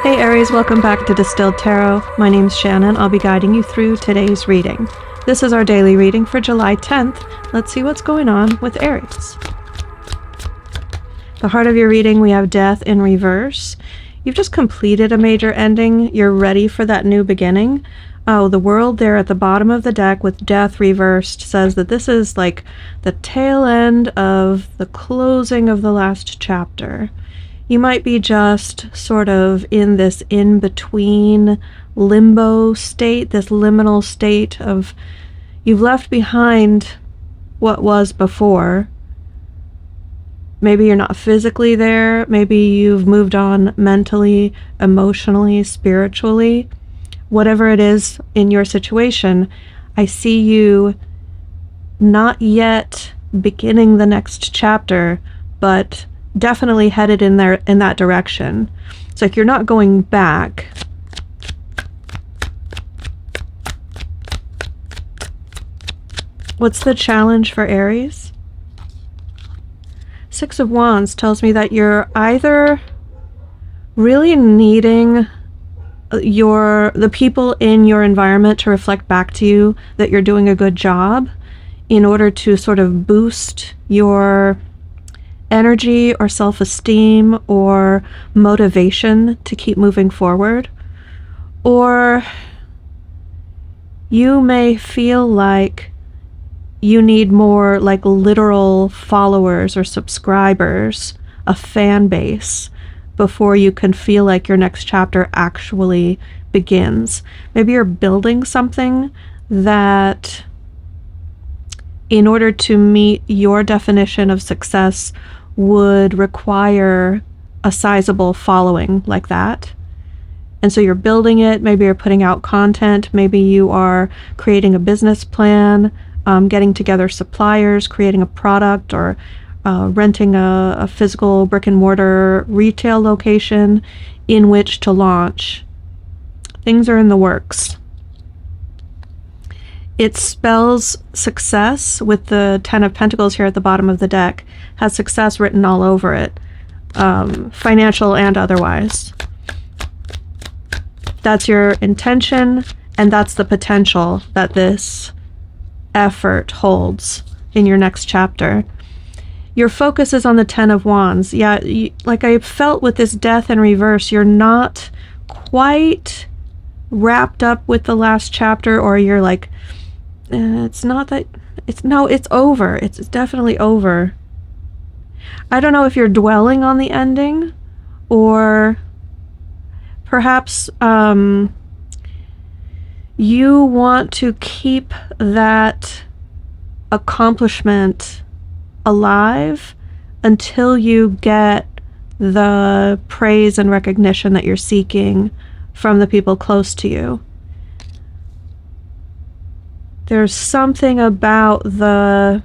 Hey Aries, welcome back to Distilled Tarot. My name's Shannon. I'll be guiding you through today's reading. This is our daily reading for July 10th. Let's see what's going on with Aries. The heart of your reading, we have Death in reverse. You've just completed a major ending. You're ready for that new beginning. Oh, the World there at the bottom of the deck with Death reversed says that this is like the tail end of the closing of the last chapter. You might be just sort of in this in-between limbo state, this liminal state of you've left behind what was before. Maybe you're not physically there. Maybe you've moved on mentally, emotionally, spiritually. Whatever it is in your situation, I see you not yet beginning the next chapter, but definitely headed in that direction. So if you're not going back, what's the challenge for Aries? Six of Wands tells me that you're either really needing the people in your environment to reflect back to you that you're doing a good job in order to sort of boost your energy or self-esteem or motivation to keep moving forward, or you may feel like you need more like literal followers or subscribers, a fan base, before you can feel like your next chapter actually begins. Maybe you're building something that, in order to meet your definition of success, would require a sizable following like that. And so you're building it. Maybe you're putting out content. Maybe you are creating a business plan, getting together suppliers, creating a product, or renting a physical brick and mortar retail location in which to launch. Things are in the works. It spells success with the Ten of Pentacles here at the bottom of the deck. Has success written all over it, financial and otherwise. That's your intention, and that's the potential that this effort holds in your next chapter. Your focus is on the Ten of Wands. Yeah, like I felt with this Death in reverse, you're not quite wrapped up with the last chapter, or you're like, it's not that, it's over. It's definitely over. I don't know if you're dwelling on the ending, or perhaps you want to keep that accomplishment alive until you get the praise and recognition that you're seeking from the people close to you. There's something about the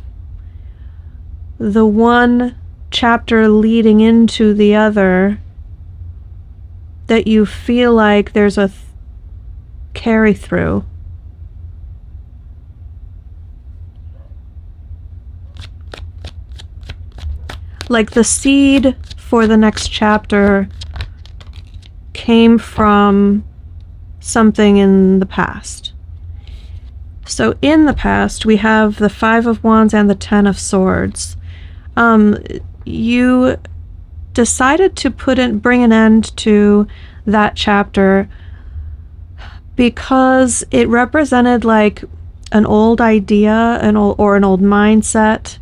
one chapter leading into the other that you feel like there's a carry through. Like the seed for the next chapter came from something in the past. So in the past, we have the Five of Wands and the Ten of Swords. You decided to bring an end to that chapter because it represented like an old idea, or an old mindset,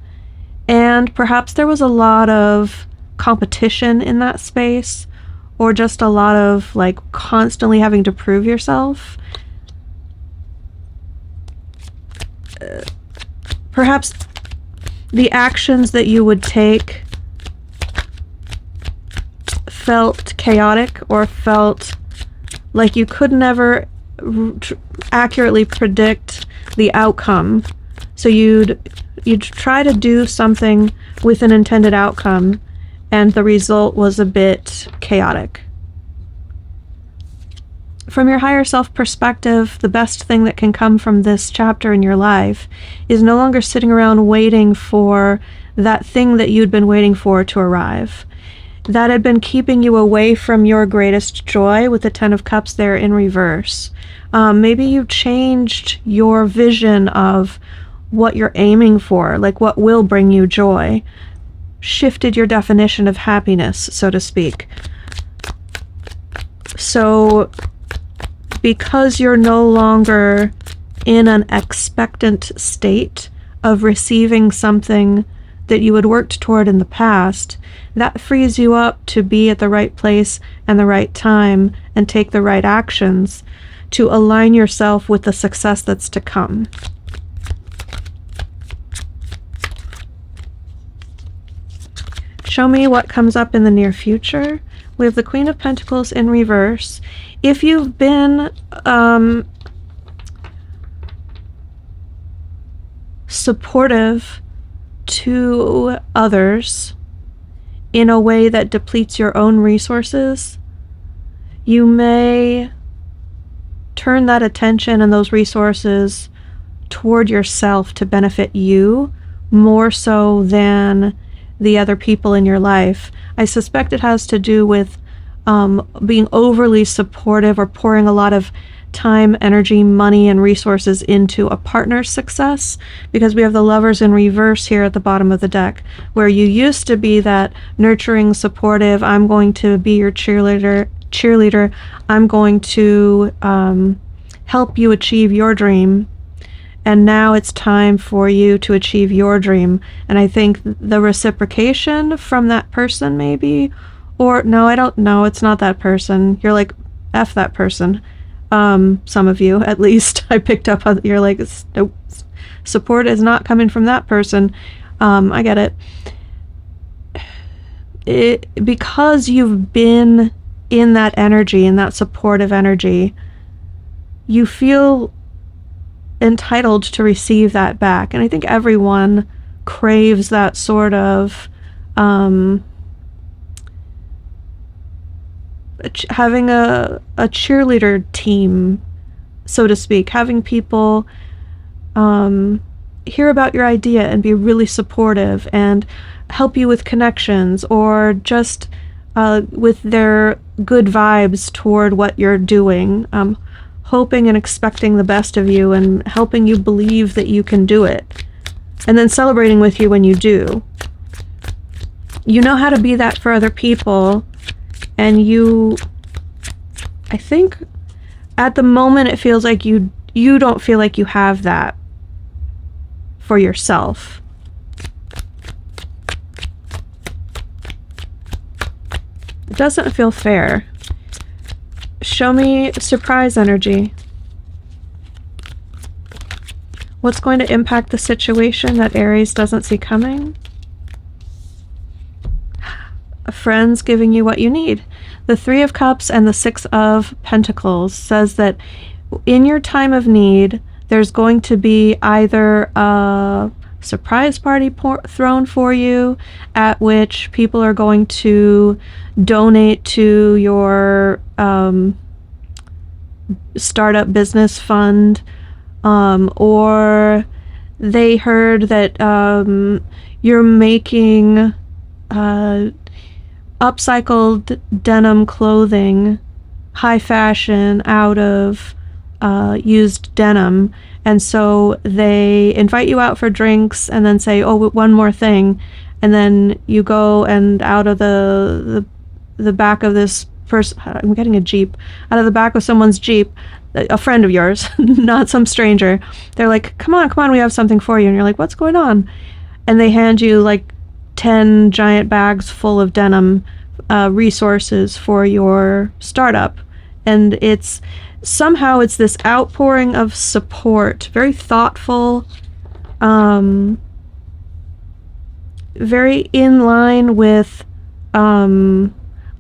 and perhaps there was a lot of competition in that space, or just a lot of like constantly having to prove yourself. Perhaps the actions that you would take felt chaotic, or felt like you could never accurately predict the outcome. So you'd try to do something with an intended outcome, and the result was a bit chaotic. From your higher self perspective, the best thing that can come from this chapter in your life is no longer sitting around waiting for that thing that you'd been waiting for to arrive. that had been keeping you away from your greatest joy with the Ten of Cups there in reverse. Maybe you've changed your vision of what you're aiming for, like what will bring you joy. Shifted your definition of happiness, so to speak. So, because you're no longer in an expectant state of receiving something that you had worked toward in the past, that frees you up to be at the right place and the right time and take the right actions to align yourself with the success that's to come. Show me what comes up in the near future. We have the Queen of Pentacles in reverse. If you've been supportive to others in a way that depletes your own resources, you may turn that attention and those resources toward yourself to benefit you more so than the other people in your life. I suspect it has to do with being overly supportive or pouring a lot of time, energy, money, and resources into a partner's success, because we have the Lovers in reverse here at the bottom of the deck, where you used to be that nurturing, supportive, I'm going to be your cheerleader, I'm going to help you achieve your dream, and now it's time for you to achieve your dream. And I think the reciprocation from that person, maybe, or no, I don't know, it's not that person. You're like, F that person. Some of you, at least, I picked up on, you're like, nope, support is not coming from that person. I get it. Because you've been in that energy, in that supportive energy, you feel entitled to receive that back. And I think everyone craves that sort of having a cheerleader team, so to speak, having people hear about your idea and be really supportive and help you with connections, or just with their good vibes toward what you're doing, hoping and expecting the best of you and helping you believe that you can do it, and then celebrating with you when you do. You know how to be that for other people, and you, I think at the moment it feels like you don't feel like you have that for yourself. It doesn't feel fair. Show me surprise energy. What's going to impact the situation that Aries doesn't see coming? Friends giving you what you need. The Three of Cups and the Six of Pentacles says that in your time of need, there's going to be either a surprise party thrown for you, at which people are going to donate to your startup business fund, or they heard that you're making upcycled denim clothing, high fashion, out of used denim, and so they invite you out for drinks and then say, oh, one more thing, and then you go, and out of the back of this person, I'm getting a Jeep, out of the back of someone's Jeep, a friend of yours, not some stranger, they're like, come on, we have something for you, and you're like, what's going on? And they hand you like 10 giant bags full of denim resources for your startup, and it's somehow it's this outpouring of support, very thoughtful, very in line with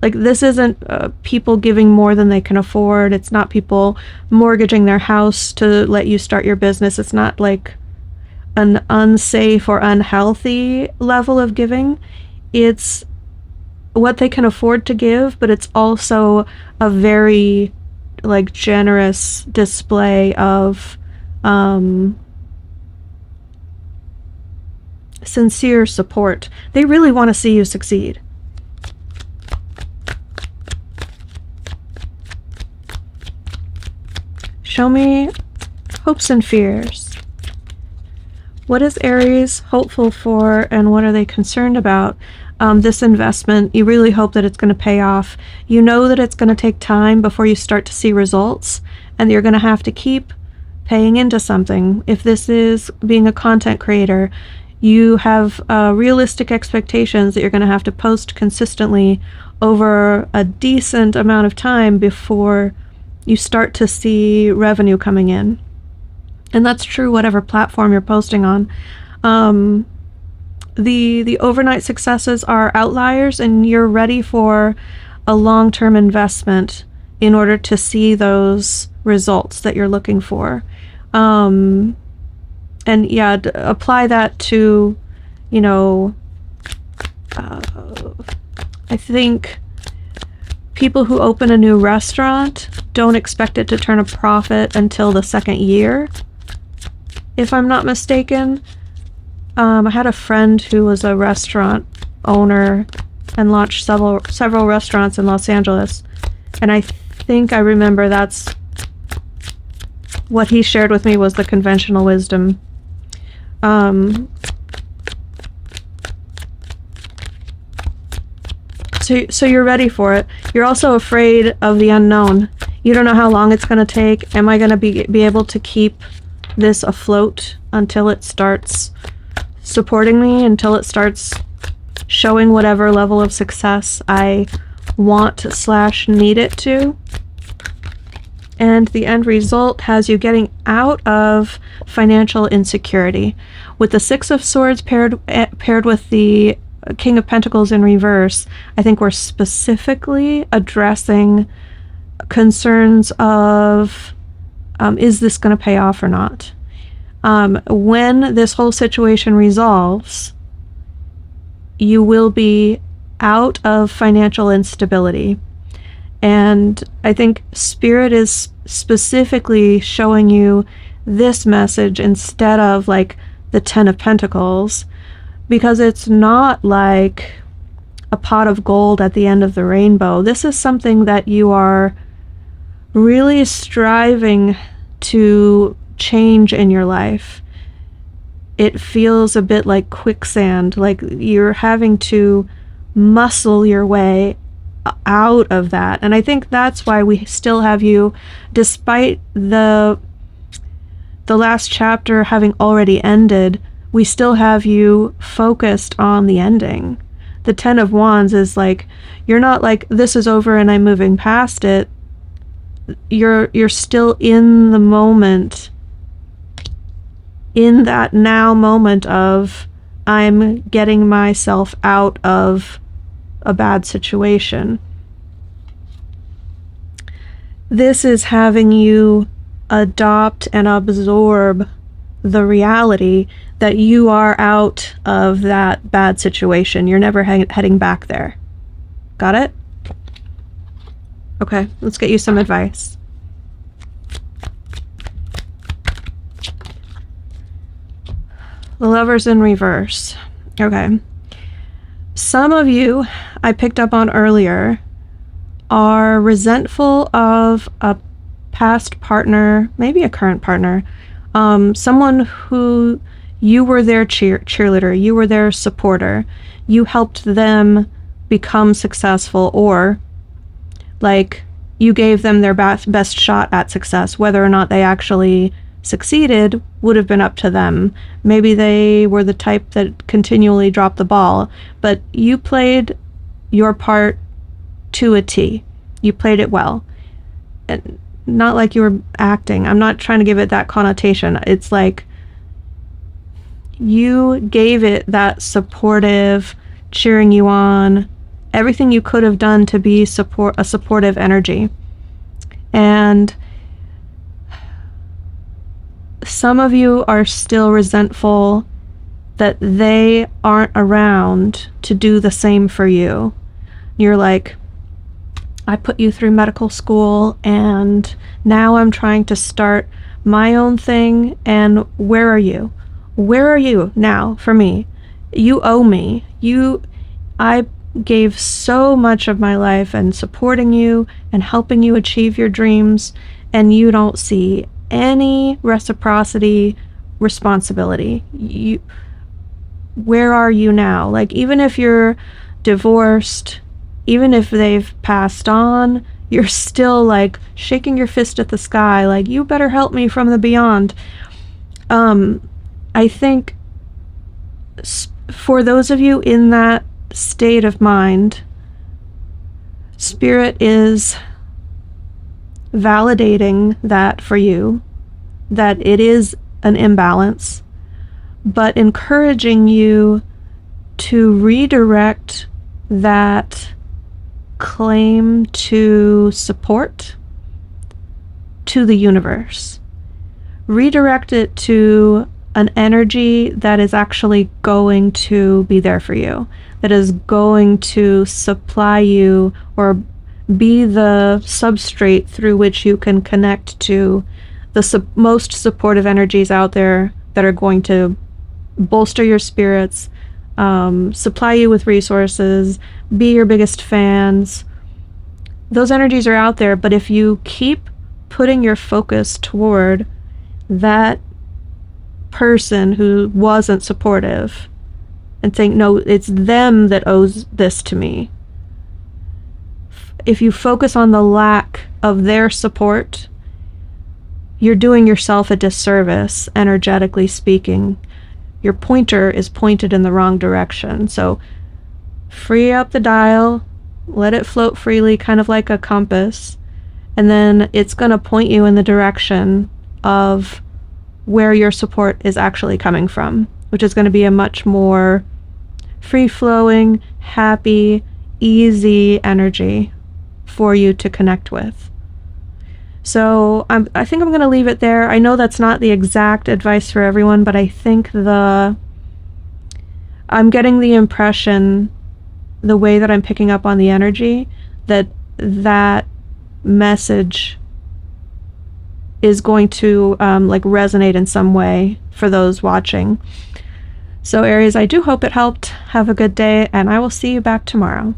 like, this isn't people giving more than they can afford. It's not people mortgaging their house to let you start your business. It's not like an unsafe or unhealthy level of giving. It's what they can afford to give, but it's also a very like generous display of sincere support. They really want to see you succeed. Show me hopes and fears. What is Aries hopeful for, and what are they concerned about? This investment, you really hope that it's going to pay off. You know that it's going to take time before you start to see results, and you're going to have to keep paying into something. If this is being a content creator, you have realistic expectations that you're going to have to post consistently over a decent amount of time before you start to see revenue coming in. And that's true whatever platform you're posting on. The overnight successes are outliers, and you're ready for a long-term investment in order to see those results that you're looking for. And yeah, apply that to, you know, I think people who open a new restaurant don't expect it to turn a profit until the second year, if I'm not mistaken. I had a friend who was a restaurant owner and launched several restaurants in Los Angeles, and I think I remember that's what he shared with me was the conventional wisdom. So you're ready for it. You're also afraid of the unknown. You don't know how long it's going to take. Am I going to be able to keep this afloat until it starts supporting me, until it starts showing whatever level of success I want / need it to? And the end result has you getting out of financial insecurity. With the Six of Swords paired with the King of Pentacles in reverse, I think we're specifically addressing concerns of, is this going to pay off or not? When this whole situation resolves, you will be out of financial instability. And I think Spirit is specifically showing you this message instead of like the Ten of Pentacles, because it's not like a pot of gold at the end of the rainbow. This is something that you are really striving to change in your life. It feels a bit like quicksand, like you're having to muscle your way out of that. And I think that's why we still have you, despite the last chapter having already ended, we still have you focused on the ending. The Ten of Wands is like, you're not like, this is over and I'm moving past it. You're still in the moment, in that now moment of, I'm getting myself out of a bad situation. This is having you adopt and absorb the reality that you are out of that bad situation. You're never heading back there. Got it? Okay, let's get you some advice. The Lovers in reverse. Okay. Some of you, I picked up on earlier, are resentful of a past partner, maybe a current partner, someone who you were their cheerleader, you were their supporter, you helped them become successful, or like you gave them their best shot at success. Whether or not they actually succeeded would have been up to them. Maybe they were the type that continually dropped the ball, but you played your part to a T. You played it well. And not like you were acting. I'm not trying to give it that connotation. It's like you gave it that supportive, cheering you on, everything you could have done to be a supportive energy. And some of you are still resentful that they aren't around to do the same for you. You're like, I put you through medical school and now I'm trying to start my own thing, and where are you? Where are you now for me? You owe me. I gave so much of my life and supporting you and helping you achieve your dreams, and you don't see any reciprocity, responsibility. Where are you now? Like, even if you're divorced, even if they've passed on, you're still like shaking your fist at the sky, like, you better help me from the beyond. I think for those of you in that state of mind, Spirit is validating that for you, that it is an imbalance, but encouraging you to redirect that claim to support to the universe. Redirect it to an energy that is actually going to be there for you, that is going to supply you or be the substrate through which you can connect to the most supportive energies out there that are going to bolster your spirits, supply you with resources, be your biggest fans. Those energies are out there, but if you keep putting your focus toward that person who wasn't supportive and saying, no, it's them that owes this to me. If you focus on the lack of their support, you're doing yourself a disservice, energetically speaking. Your pointer is pointed in the wrong direction. So free up the dial, let it float freely, kind of like a compass, and then it's going to point you in the direction of where your support is actually coming from, which is going to be a much more free-flowing, happy, easy energy for you to connect with. So I think I'm going to leave it there. I know that's not the exact advice for everyone, but I think I'm getting the impression, the way that I'm picking up on the energy, that message is going to like resonate in some way for those watching. So Aries, I do hope it helped. Have a good day, and I will see you back tomorrow.